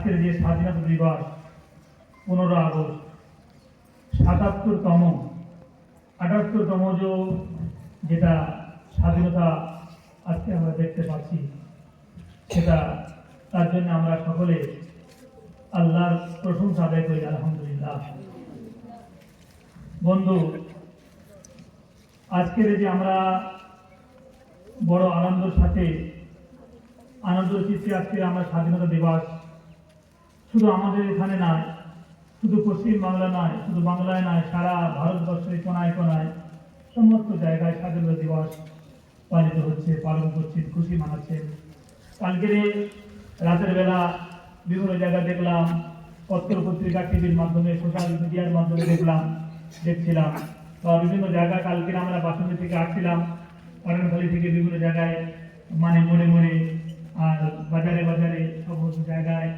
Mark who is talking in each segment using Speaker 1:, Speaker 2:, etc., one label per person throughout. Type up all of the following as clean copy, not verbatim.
Speaker 1: আজকের যে স্বাধীনতা দিবস 15 আগস্ট 78তম যেটা স্বাধীনতা আজকে আমরা দেখতে পাচ্ছি, সেটা তার জন্য আমরা সকলে আল্লাহর প্রশংসা আদায় করি, আলহামদুলিল্লাহ। বন্ধু, আজকের যে আমরা বড় আনন্দের চিত্রে আজকে আমরা স্বাধীনতা দিবস শুধু আমাদের এখানে নয়, শুধু পশ্চিম বাংলা নয়, শুধু বাংলায় নয়, সারা ভারতবর্ষের কোনায় কোনায় সমস্ত জায়গায় স্বাধীনতা দিবস পালিত হচ্ছে, পালন করছেন, খুশি মানাচ্ছেন। কালকের রাতের বেলা বিভিন্ন জায়গায় দেখলাম, পত্র পত্রিকা, টিভির মাধ্যমে, সোশ্যাল মিডিয়ার মাধ্যমে দেখছিলাম বা বিভিন্ন জায়গায় কালকে আমরা বাসন্তী থেকে আসছিলাম, অরণখালী থেকে বিভিন্ন জায়গায় মোড়ে আর বাজারে সমস্ত জায়গায়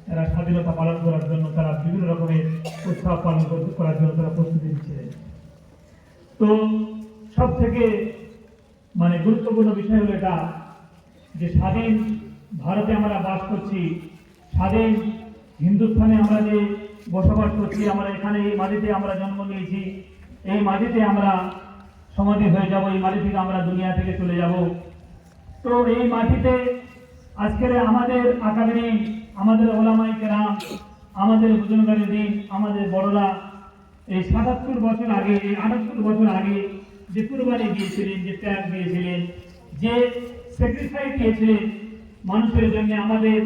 Speaker 1: তারা স্বাধীনতা পালন করার জন্য তারা বিভিন্ন রকমের উৎসব পালন করার জন্য তারা প্রস্তুতি নিচ্ছিলেন। তো সব থেকে গুরুত্বপূর্ণ বিষয় হলো এটা যে স্বাধীন ভারতে আমরা বাস করছি, স্বাধীন হিন্দুস্থানে আমরা যে বসবাস করছি, আমরা এখানে এই মাটিতে আমরা জন্ম নিয়েছি, এই মাটিতে আমরা সমাধি হয়ে যাব, এই মাটি থেকে আমরা দুনিয়া থেকে চলে যাব। তো এই মাটিতে আজকের আমাদের আকাবিরিন, আমাদের ওলামায়ে কেরাম, আমাদের বুজুর্গানের দিন, আমাদের বড়রা এই ৭৭ বছর আগে, ৭৮ বছর আগে যে কুরবানি দিয়েছিলেন, যে ত্যাগ দিয়েছিলেন, যে স্যাক্রিফাইস দিয়েছিলেন মানুষের জন্য, আমাদের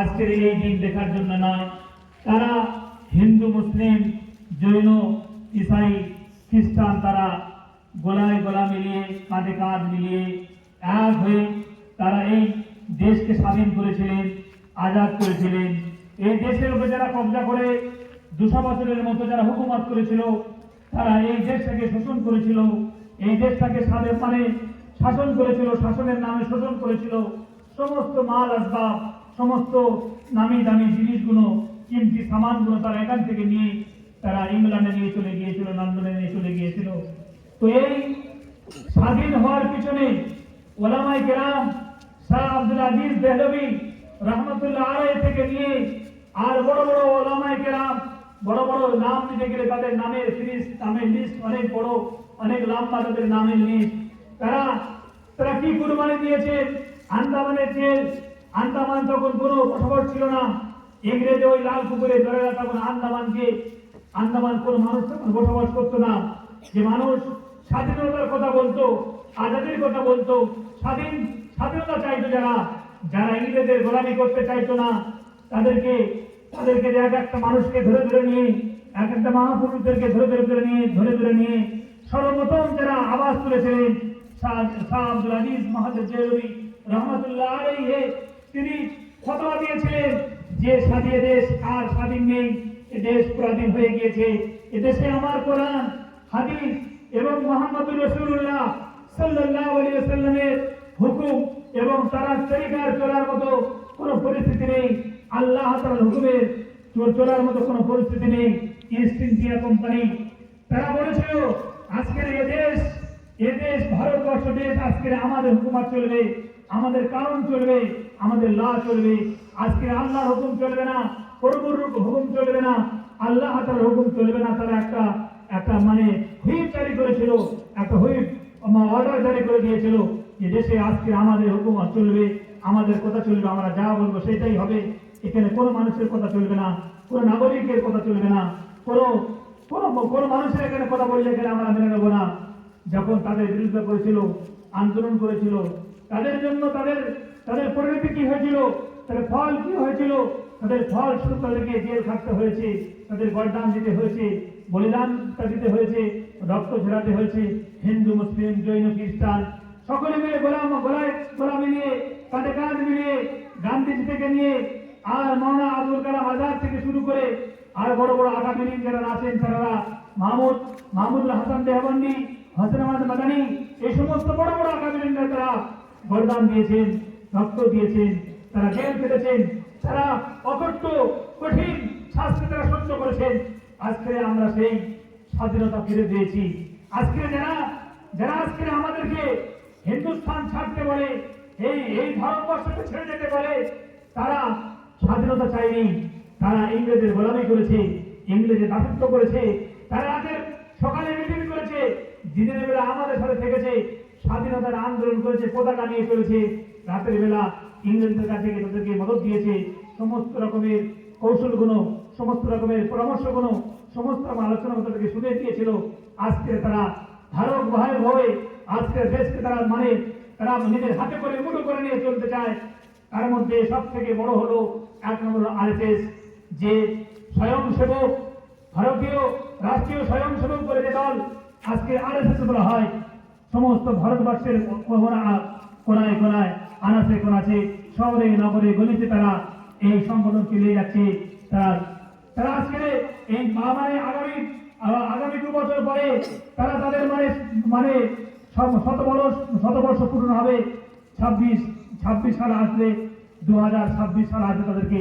Speaker 1: আজকের এই দিন দেখার জন্য নয়। তারা হিন্দু, মুসলিম, জৈন, ইসাই, খ্রিস্টান, তারা গলায় গলা মিলিয়ে, কাঁধে কাঁধ মিলিয়ে এক হয়ে তারা এই দেশকে স্বাধীন করেছিলেন, আজাদ করেছিলেন। এই দেশের উপরে যারা কবজা করে 200 বছরের মতো যারা হুকুমত করেছিল, তারা এই দেশটাকে শোষণ করেছিল, এই দেশটাকে শাসন করেছিল, শাসনের নামে শোষণ করেছিল। সমস্ত মাল আসবাব, সমস্ত নামি দামি জিনিসগুলো, কিমতি সামানগুলো তারা এখান থেকে নিয়ে তারা ইংল্যান্ডে নিয়ে চলে গিয়েছিল, লন্ডনে নিয়ে চলে গিয়েছিল। তো এই স্বাধীন হওয়ার পিছনে ওলামায়ে কেরাম, শাহ আব্দুল আজিজ দেহলভী রহমতুল্লাহ আলাইহি থেকে নিয়ে আর বড় বড় ওলামায়ে কেরাম, বড় বড় নাম নিতে গেলে তাদের নামের লিস্ট অনেক বড়, অনেক লম্বা তাদের নামের লিস্ট। তারা কি কুরবানি দিয়েছে? আন্দামানের জেল, আন্দামান তখন কোনো বসবাস ছিল না, ইংরেজ ওই লাল পুকুরে ধরে তখন আন্দামান কোনো মানুষ তখন বসবাস করতো না। যে মানুষ স্বাধীনতার কথা বলতো, আজাদির কথা বলতো, স্বাধীনতা চাইতো, যারা ইংরেজের গোলামি করতে চাইতো না, তাদেরকে এক একটা মানুষকে ধরে নিয়ে, এক একটা মহাপুরুষদেরকে ধরে নিয়ে সর্বপ্রথম যারা আওয়াজ তুলেছিলেন শাহ আব্দুল আজিজ মহাদেব দেহলভী রহমতুল্লাহ আলাইহি, তিনি ফতোয়া দিয়েছিলেন যে স্বাধীন দেশ আর স্বাধীন নেই, এ দেশ পরাধীন হয়ে গিয়েছে। এদেশে আমার কোরআন, হাদিস এবং মুহাম্মদুর রাসূলুল্লাহ সাল্লাল্লাহু আলাইহি ওয়াসাল্লামের হুকুম এবং তার তরিকার চলার মতো কোনো পরিস্থিতি নেই, আল্লাহ তাআলার হুকুমের চলার মতো কোনো পরিস্থিতি নেই। ইস্ট ইন্ডিয়া কোম্পানি তারা বলেছিল আজকের এ দেশ ভারতবর্ষ দেশ, আজকে আমাদের হুকুমত চলবে, আমাদের কানুন চলবে, আমাদের ল চলবে। আজকে আল্লাহর হুকুম চলবে না, প্রভুর হুকুম চলবে না, আল্লাহ তাআলার হুকুম চলবে না। তারা একটা হুইপ জারি করেছিল, একটা হুইপ অর্ডার জারি করে দিয়েছিল যে দেশে আজকে আমাদের হুকুমত চলবে, আমাদের কথা চলবে, আমরা যা বলবো সেটাই হবে। এখানে কোনো মানুষের কথা চলবে না, কোনো নাগরিকের কথা চলবে না, কোনো মানুষের এখানে কথা বললে এখানে আমরা মেনে নেবো না। যখন তাদের বিরুদ্ধে করেছিল, আন্দোলন করেছিল, তাদের জন্য তাদের পরিণতি কি হয়েছিল, তাদের ফল কি হয়েছিল? তাদের ফল শুধু তাদেরকে জেল খাটতে হয়েছে, তাদের গরদান দিতে হয়েছে, বলিদানটা দিতে হয়েছে, রক্ত ঝরাতে হয়েছে। হিন্দু, মুসলিম, জৈন, খ্রিস্টান সকলে মিলে গলা মিলিয়ে, কাঁধে কাঁধ মিলিয়ে, গান্ধীজি থেকে নিয়ে আর মাওলানা আবুল কালাম আজাদ থেকে শুরু করে আর বড় বড় আকাবিরিন যারা আছেন, তারা মাহমুদুল হাসান দেহবন্দি, হাসান আহমদ মাদানী, এই সমস্ত বড় বড় আকাবিরিনরা তারা বলিদান দিয়েছেন, রক্ত দিয়েছেন, তারা জেল কেটেছেন, তারা অকট্য কঠিন শাস্তি তারা সহ্য করেছেন। আজকে আমরা সেই স্বাধীনতা ফিরে পেয়েছি। আজকে যারা আজকে আমাদেরকে হিন্দুস্তান ছাড়তে বলে, এই ভারতবর্ষকে ছেড়ে যেতে বলে, তারা স্বাধীনতা চায়নি, তারা ইংরেজের গোলামি করেছে, ইংরেজের দাসত্ব করেছে, তারা রাতের সকালে মিটিং করেছে, দিনের বেলা আমাদের সাথে থেকেছে, স্বাধীনতার আন্দোলন করেছে, পতাকা নিয়ে চলেছে, রাতের বেলা ইংরেজদের কাছে গিয়ে তাদেরকে মদত দিয়েছে, সমস্ত রকমের কৌশলগুলো, সমস্ত রকমের পরামর্শগুলো, সমস্ত রকম আলোচনা তাদেরকে শুনে দিয়েছিল। আজকে তারা ধারক বাহক হয়ে আজকে দেশকে তারা নিজের হাতে করে মুঠো করে নিয়ে চলতে চায়। তার মধ্যে সব থেকে বড় হলো 1 নম্বর আরএসএস, যে স্বয়ংসেবক, ভারতীয় রাষ্ট্রীয় স্বয়ংসেবক করে যে দল আজকে আরএসএস বলা হয়, সমস্ত ভারতবর্ষের কোনায় কোনায়, আনাচে কোনাচে, শহরে নগরে গলিতে তারা এই সংগঠনকে নিয়ে যাচ্ছে। তারা আজকে এই আগামী 2 বছর পরে তারা তাদের শতবর্ষ পূর্ণ হবে। 26 সাল আসলে, 2026 সাল আসলে তাদেরকে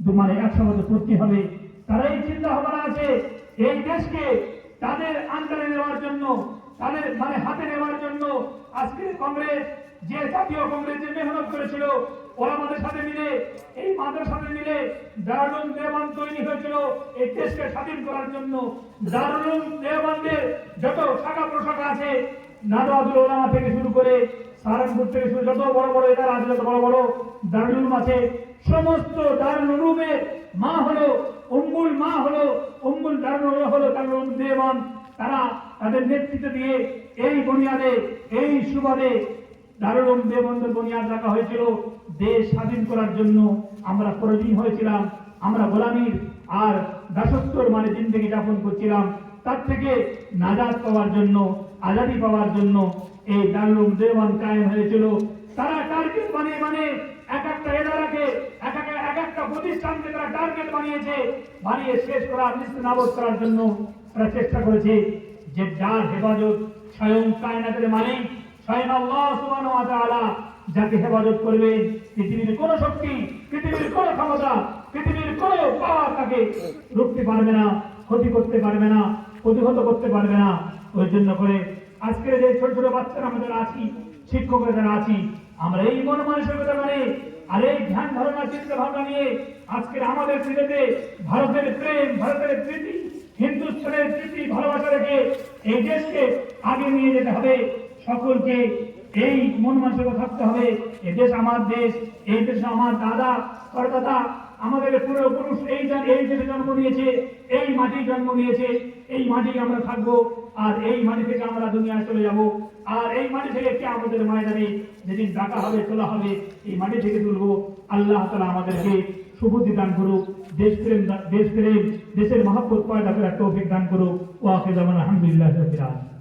Speaker 1: 100 বছর পূর্তি হবে। তারা এই চিন্তা ভাবনা আছে এই দেশকে তাদের আন্ডারে নেওয়ার জন্য, তাদের হাতে নেওয়ার জন্য। আজকে কংগ্রেস, যে জাতীয় কংগ্রেস যে মেহনত করেছিল, ওরা আমাদের সাথে মিলে, এই মাদের সাথে মিলে দারুল দেওবন্দ তৈরি হয়েছিল এই দেশকে স্বাধীন করার জন্য। দারুল দেওবন্দের যত শাখা প্রশাখা আছে, নাদওয়াতুল উলামা থেকে শুরু করে সাহারানপুর থেকে শুরু, যত বড় বড় এলাকা আছে, যত বড় বড় দারুল উলুম আছে, সমস্ত দারুল উলুমের মা হলো উম্মুল দারুল দারুল দেওবন্দ। তারা তাদের নেতৃত্ব দিয়ে এই বুনিয়াদে, এই সুবাদে দারুল উলুম দেওবন্দের বুনিয়াদ রাখা হয়েছিল। দেশ স্বাধীন করার জন্য আমরা পরাধীন হয়েছিলাম, আমরা গোলামির আর দাসত্বর জিন্দেগি যাপন করছিলাম। তার থেকে নাজাত পাওয়ার জন্য, আজাদি পাওয়ার জন্য এই দারুল উলুম দেওবন্দ কায়েম হয়েছিল। তারা টার্গেট বানিয়ে এক একটা এলাকাকে, এক একটা প্রতিষ্ঠানকে তারা টার্গেট বানিয়ে শেষ করার, নিস্তেনাবুদ করার জন্য তারা চেষ্টা করেছে। যে যার হেফাজত স্বয়ং কায়নাতের মালিক স্বয়ং আল্লাহ সুবহানাহু ওয়া তাআলা যাকে হেফাজত করবে, পৃথিবীর কোন শক্তি, পৃথিবীর কোন ক্ষমতা, পৃথিবীর কোন পাওয়ার তাকে রুখতে পারবে না, ক্ষতি করতে পারবে না, প্রতিহত করতে পারবে না। ওই জন্য করে আজকের যে ছোট ছোট বাচ্চারা আমাদের আছি, শিক্ষকরা যারা আছি, আমরা এই মন মানসিকতা আর এই ধ্যান ধারণা চিন্তা ভাবনা নিয়ে আজকের আমাদের পৃথিবীতে ভারতের প্রেম, ভারতের প্রীতি, হিন্দুস্তানের প্রীতি, ভালোবাসা রেখে এই দেশকে আগে নিয়ে যেতে হবে। সকলকে এই মন মানসিকতা থাকতে হবে, এই দেশ আমার দেশ, এই দেশে আমার দাদা পরদাদা, আমাদের পূর্বপুরুষ এই দেশে জন্ম নিয়েছে, এই মাটি জন্ম নিয়েছে, এই মাটি আমরা থাকবো, আর এই মাটি থেকে আমরা দুনিয়ায় চলে যাব। আর এই মাটি থেকে কিয়ামতের ময়দানে যেদিন ডাকা হবে, তোলা হবে, এই মাটি থেকে তুলবো। আল্লাহ তাআলা আমাদেরকে সুবুদ্ধি দান করুক, দেশপ্রেম, দেশের মহব্বত পয়দা করার তৌফিক দান করুক। ওয়া আখিরু দাওয়ানা আলহামদুলিল্লাহি রাব্বিল আলামিন।